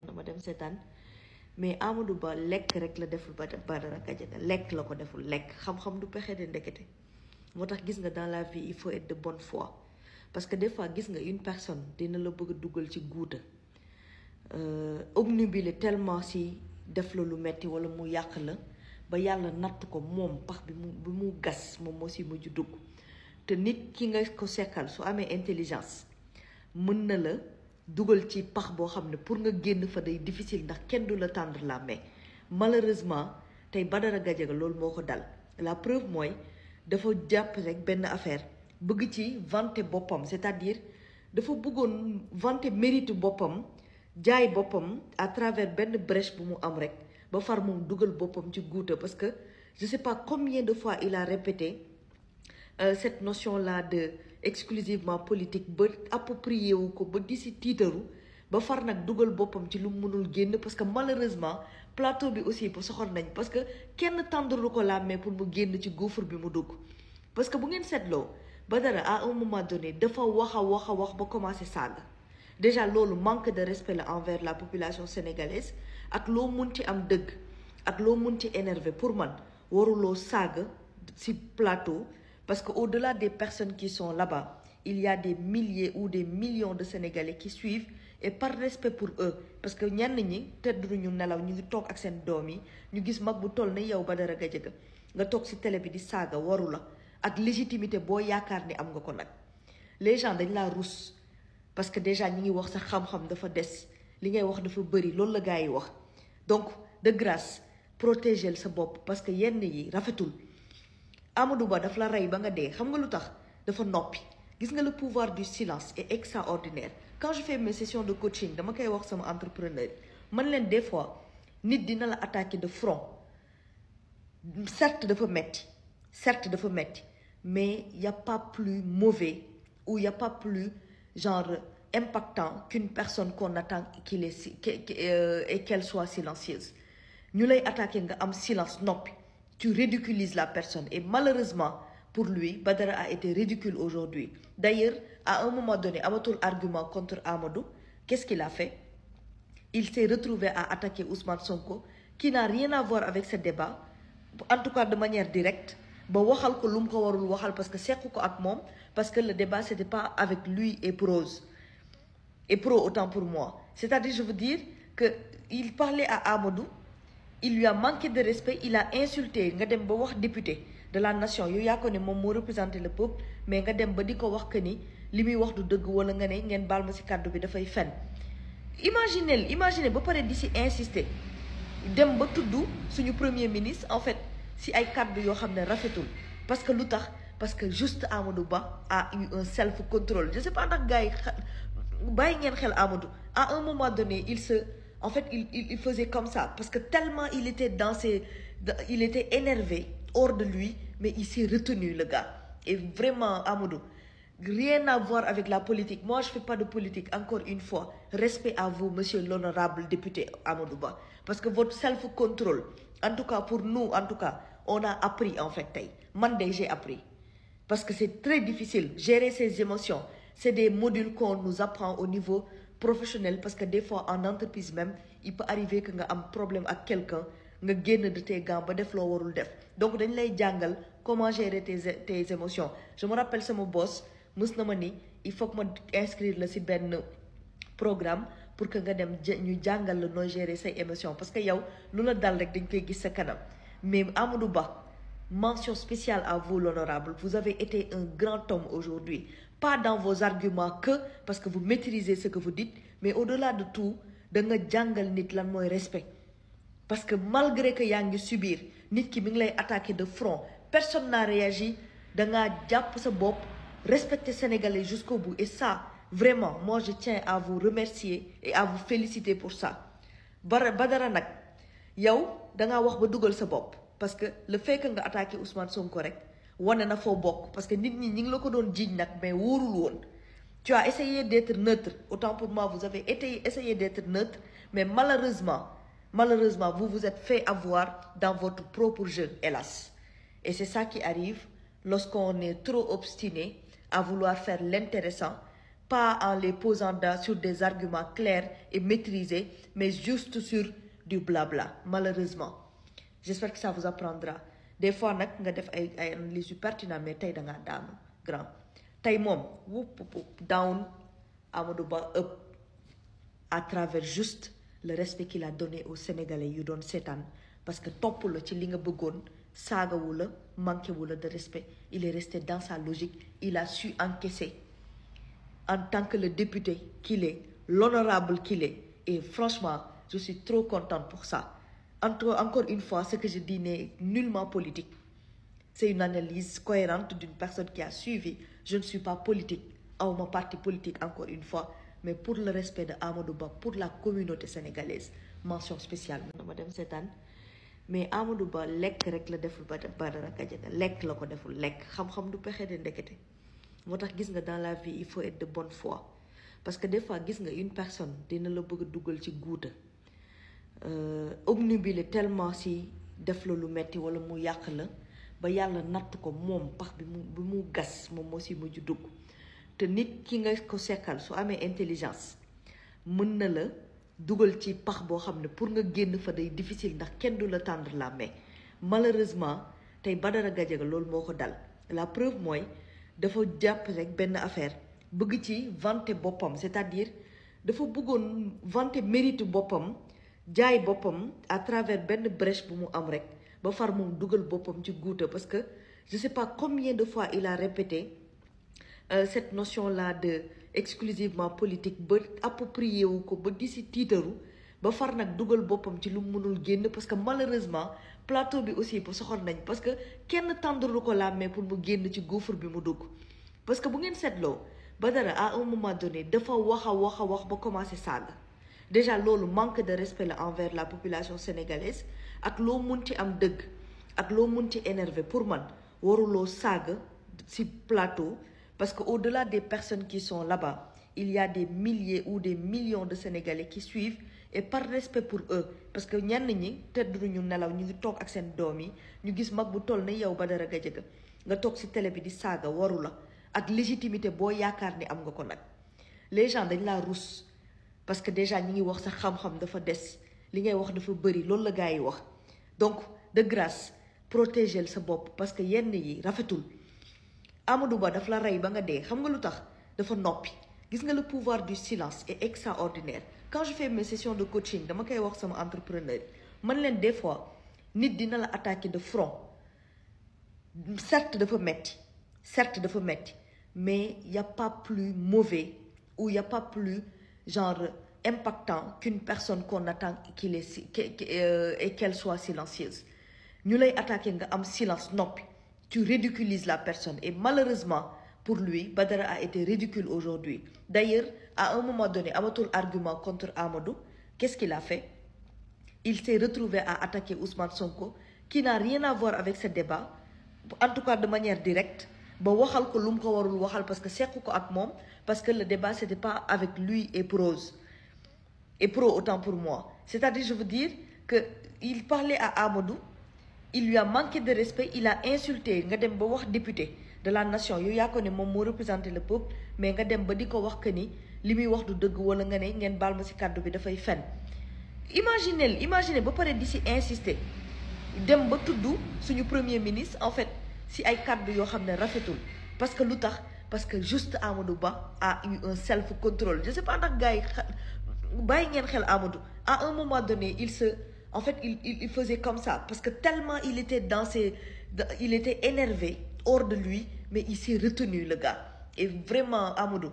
dama dem seetaan mais Amadou Ba lekk rek la deful Badara Gadiaga lekk la ko deful lekk xam-xam du pexe de ndekete moo tax gis nga dans la vie il faut être de bonne foi parce que des fois gis nga une personne dina la bëgg a dugal ci guuta obnubilé tellement si def la lu metti wala mu yàq la ba yàlla natt ko moom pax bi mu gas moom moo si mujj dugg te nit ki nga ko sekkal su amee intelligence mën na la dugal ci pax boo xam ne pour nga génn fa day difficile ndax kenn du la tendre la main malheureusement tey Badara Gadiaga loolu moo ko dal la preuve mooy dafa jàpp rek benn affaire bëgg ci vanter boppam c'est-à-dire dafa bëggoon vanter mérite boppam jaay boppam à travers benn brèche bu mu am rek ba far moom dugal boppam ci guuta parce que je sais pas combien de fois il a répété cette notion-là de exclusivement politique ba approprié wu ko ba di si tiitaru ba far nag dugal boppam ci lu mu mënul génn parce que malheureusement plateau bi aussi bu soxor nañ parce que kenn tàndalu ko la main pour mu génn ci gouffre bi mu dugg parce que bu ngeen seetloo Badara à un moment donné dafa wax ba commencé saaga déjà loolu manque de respect la envers la population sénégalaise ak loo munti am dëgg ak loo munti énervé pour man waruloo saaga ci plateau parce que au-delà des personnes qui sont là-bas il y a des milliers ou des millions de Sénégalais qui suivent et par respect pour eux parce que ñenn ñi tëdduñu nelaw ñu ngi toog ak seen doom yi ñu gis mag bu toll ne yow Badara Gadiaga nga toog ci télé bi di saaga waru la ak légitimité boo yaakaar ni am nga ko nag les gens dañ laa rus parce que déjà ñi ngi wax sa xam-xam dafa des li ngay wax dafa bëri loolu la gars yi wax donc de grâce protéger sa bopp parce que yenn yi rafetul Amadou Ba daf la rey ba nga dee xam nga lu tax dafa noppi gis nga le pouvoir du silence est extraordinaire quand je fais mes sessions de coaching dama koy wax sama entrepreneur man leen des fois nit dina la attaquer de front certes dafa metti mais y a pas plus mauvais ou y a pas plus genre impactant qu'une personne qu'on attend et qu'elle soit silencieuse ñu lay attaquer nga am silence noppi tu ridiculises la personne et malheureusement pour lui Badara a été ridicule aujourd'hui d'ailleurs à un moment donné amatul argument contre Amadou qu'est-ce qu'il a fait il s'est retrouvé à attaquer Ousmane Sonko qui n'a rien à voir avec ce débat en tout cas de manière directe ba waxal ko lu mu ko warul waxal parce que sequ ko ak moom parce que le débat c'était pas avec lui et pro autant pour moi c'est-à-dire je veux dire que il parlait à Amadou il lui a manqué de respect il a insulté nga dem ba wax député de la nation yow yaa ko ne moom moo représenté le peuple mais nga dem ba di ko wax que ni li muy wax du dëgg wala nga ne ngeen baal ma ci kàddu bi dafay fen imaginez ba pare di ci insister dem ba tudd suñu premier ministre en fait ci ay kàddu yoo xam ne rafetul parce que lu tax parce que juste Amadou Ba a eu un self contrôle je sais pas ndax gars yi bàyyi ngeen xel Amadou à un moment donné il faisait comme ça parce que tellement il était énervé hors de lui mais il s'est retenu le gars et vraiment Amadou rien à voir avec la politique moi je fais pas de politique encore une fois respect à vous monsieur l'honorable député Amadou Ba parce que votre self-control en tout cas pour nous en tout cas on a appris en fait tey man de j'ai appris parce que c'est très difficile gérer ses émotions c'est des modules qu'on nous apprend au niveau professionnel parce que des fois en entreprise même il peut arriver que nga am problème ak quelqu'un nga génn de tes gants ba def loo warul def donc dañ lay jàngal comment gérer tes émotions je me rappelle sama boss mës na ma ni il faut que ma inscrire la ci benn programme pour que nga dem ñu jàngal la nooy gérer say émotions parce que yow lu la dal rek dañ koy gis sa kanam mais Amadou Ba mention spéciale à vous l'honorable vous avez été un grand homme aujourd'hui pas dans vos arguments que parce que vous maîtrisez ce que vous dites mais au-delà de tout da nga jàngal nit lan mooy respect parce que malgré que yaa ngi subir nit ki mi ngi lay attaquer de front personne n'a réagi da ngaa jàpp sa bopp respecter Sénégalais jusqu'au bout et ça vraiment moi je tiens à vous remercier et à vous féliciter pour ça Badara nag yow da ngaa wax ba dugal sa bopp parce que le fait que nga attaqué Ousmane Sonko rek wane na foo bokk parce que nit ñi ngi la ko doon jiiñ nag mais wóorul woon tu as essayé d'être neutre autant pour moi vous avez essayé d'être neutre mais malheureusement vous vous êtes fait avoir dans votre propre jeu hélas et c'est ça qui arrive lorsqu'on est trop obstiné à vouloir faire l'intéressant pas en les posant sur des arguments clairs et maîtrisés, mais juste sur du blabla, malheureusement. J'espère que ça vous apprendra. Des fois nag nga def ay analyse yu pertinent mais tey dangaa daanu grand tey moom down Amadou Ba up à travers juste le respect qu'il a donné aux Sénégalais yu doon seetaan parce que topp la ci li nga bëggoon saagawu la manqué wu la de respect. Il est resté dans sa logique, il a su encaisser en tant que le député qu'il est, l'honorable qu'il est. Et franchement, je suis trop contente pour ça. Encore une fois, ce que je dis n'est nullement politique. C'est une analyse cohérente d'une personne qui a suivi. Je ne suis pas politique, ou mon parti politique, encore une fois, mais pour le respect de Amadou Ba, pour la communauté sénégalaise. Mention spéciale. Madame Setan. Mais Amadou Ba lekk rek la deful Badara Gadiaga lekk la ko deful lekk xam-xam du pexe de ndekete moo tax gis nga dans la vie il faut être de bonne foi parce que des fois gis nga une personne dina la bëgg a dugal ci guuta obnubilé tellement si def la lu metti wala mu yàq la ba yàlla natt ko moom pax bi mu gas moom moo si mujj dugg te nit ki nga ko sekkal su amee intelligence mën na la dugal ci pax boo xam ne pour nga génn fa day difficile ndax kenn du la tendre la main malheureusement tey Badara Gadiaga loolu moo ko dal la preuve mooy dafa jàpp rek benn affaire bëgg ci vanter boppam c'est-à-dire dafa bëggoon vanter mérite boppam jaay boppam à travers benn brèche bu mu am rek ba far moom dugal boppam ci guuta parce que je sais pas combien de fois il a répété cette notion-là de exclusivement politique ba approprié wu ko ba di si tiitaru ba far nag dugal boppam ci lu mënul génn parce que malheureusement plateau bi aussi ba soxor nañ parce que kenn tàndalu ko la mais pour mu génn ci gouffre bi mu dugg parce que bu ngeen seetloo Badara à un moment donné dafa wax ba commencé saaga déjà loolu manque de respect la envers la population sénégalaise ak loo munti am dëgg ak loo munti énervé pour man waruloo saaga ci plateau. Parce qu'au-delà des personnes qui sont là-bas, il y a des milliers ou des millions de Sénégalais qui suivent et par respect pour eux. Parce que ñenn ñi tëdduñu nelaw ñu ngi toog ak seen doom yi ñu gis mag bu toll ne yow Badara Gadiaga nga toog ci télé bi di saaga waru la ak légitimité boo yaakaar ni am nga ko nag. Les gens dañ laa rus parce que déjà ñi ngi wax sa xam-xam dafa des li ngay wax dafa bëri loolu la gars yi wax donc de grâce protéger sa bopp parce que yenn yi rafetul. Amadou Ba daf la rey ba nga dee xam nga lu tax dafa noppi gis nga le pouvoir du silence est extraordinaire quand je fais mes sessions de coaching dama koy wax sama entrepreneur man leen des fois nit dina la attaquer de front certes dafa metti mais y a pas plus mauvais ou y a pas plus genre impactant qu'une personne qu'on attend et qu'elle soit silencieuse ñu lay attaquer nga am silence noppi tu ridiculises la personne. Et malheureusement, pour lui, Badara a été ridicule aujourd'hui. D'ailleurs, à un moment donné, amatul argument contre Amadou. Qu'est-ce qu'il a fait? Il s'est retrouvé à attaquer Ousmane Sonko, qui n'a rien à voir avec ce débat, en tout cas de manière directe. Parce que c'est parce que le débat, c'était pas avec lui et Prose. Et Pro, autant pour moi. C'est-à-dire, je veux dire, qu'il parlait à Amadou, il lui a manqué de respect, il a insulté nga dem ba wax député de la nation yow yaa ko ne moom moo représenté le peuple mais nga dem ba di ko wax que ni li muy wax du dëgg wala nga ne ngeen baal ma ci kàddu bi dafay fen imaginez ba pare di ci insister dem ba tudd suñu premier ministre en fait ci ay kàddu yoo xam ne rafetul parce que lu tax parce que juste Amadou Ba a eu un self contrôle je sais pas ndax gars yi bàyyi ngeen xel Amadou à un moment donné il faisait comme ça parce que tellement il était énervé hors de lui mais il s'est retenu le gars et vraiment Amadou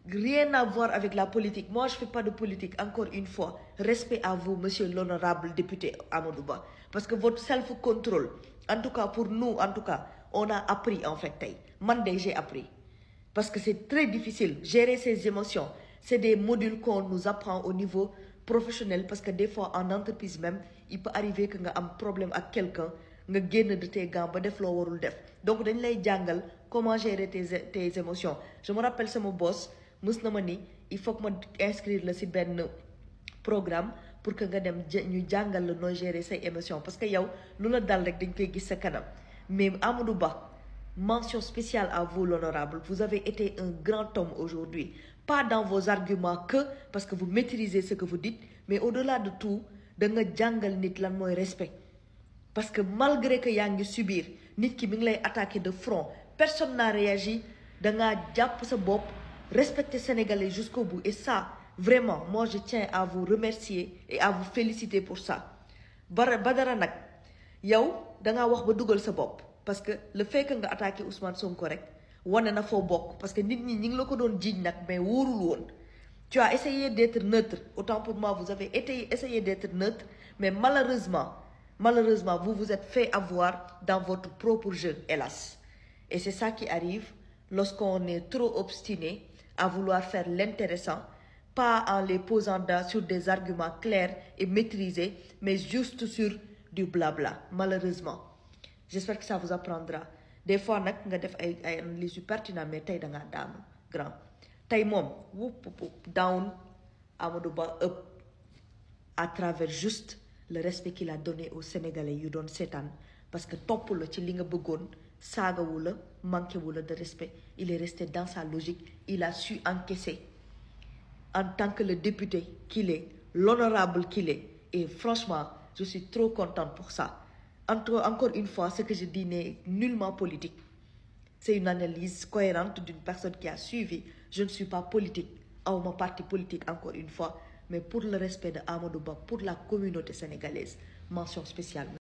rien à voir avec la politique moi je fais pas de politique encore une fois respect à vous monsieur l'honorable député Amadou Ba parce que votre self-control en tout cas pour nous on a appris en fait tey man de j'ai appris parce que c'est très difficile gérer ses émotions c'est des modules qu'on nous apprend au niveau professionnel parce que des fois en entreprise même il peut arriver que nga am problème ak quelqu'un nga génn de tes gants ba def loo warul def donc dañ lay jàngal comment gérer tes émotions je me rappelle sama boss mës na ma ni il faut que ma inscrire la ci benn programme pour que nga dem ñu jàngal la nooy gérer say émotions parce que yow lu la dal rek dañ koy gis sa kanam mais Amadou Ba Mention spéciale à vous, l'honorable. Vous avez été un grand homme aujourd'hui. Pas dans vos arguments que, parce que vous maîtrisez ce que vous dites, mais au-delà de tout, da nga jàngal nit lan mooy respect. Parce que malgré que yaa ngi subir, nit ki mi ngi lay attaquer de front, personne n'a réagi, da nga jàpp sa bopp, respecter Sénégalais jusqu'au bout. Et ça, vraiment, moi je tiens à vous remercier et à vous féliciter pour ça. Badara nag, yow da nga wax ba dugal sa bopp. Parce que le fait que nga attaqué Ousmane Sonko rek wane na foo bokk parce que nit ñi ngi la ko doon jiiñ nag mais wóorul woon. Tu as essayé d'être neutre, autant pour moi vous avez essayé d'être neutre, mais malheureusement vous vous êtes fait avoir dans votre propre jeu, hélas. Et c'est ça qui arrive lorsqu'on est trop obstiné à vouloir faire l'intéressant, pas en les posant sur des arguments clairs et maîtrisés, mais juste sur du blabla, malheureusement. J'espère que ça vous apprendra. Des fois nag nga def ay analyse yu pertinent mais tey da ngaa daanu grand tey moom down Amadou Ba up à travers juste le respect qu'il a donné aux Sénégalais yu doon seetaan parce que topp la ci li nga bëggoon saagawu la manqué wu la de respect. Il est resté dans sa logique, il a su encaisser en tant que le député qu'il est, l'honorable qu'il est. Et franchement, je suis trop contente pour ça. Encore une fois, ce que je dis n'est nullement politique. C'est une analyse cohérente d'une personne qui a suivi. Je ne suis pas politique, à mon parti politique, encore une fois, mais pour le respect de Amadou Ba, pour la communauté sénégalaise, mention spéciale.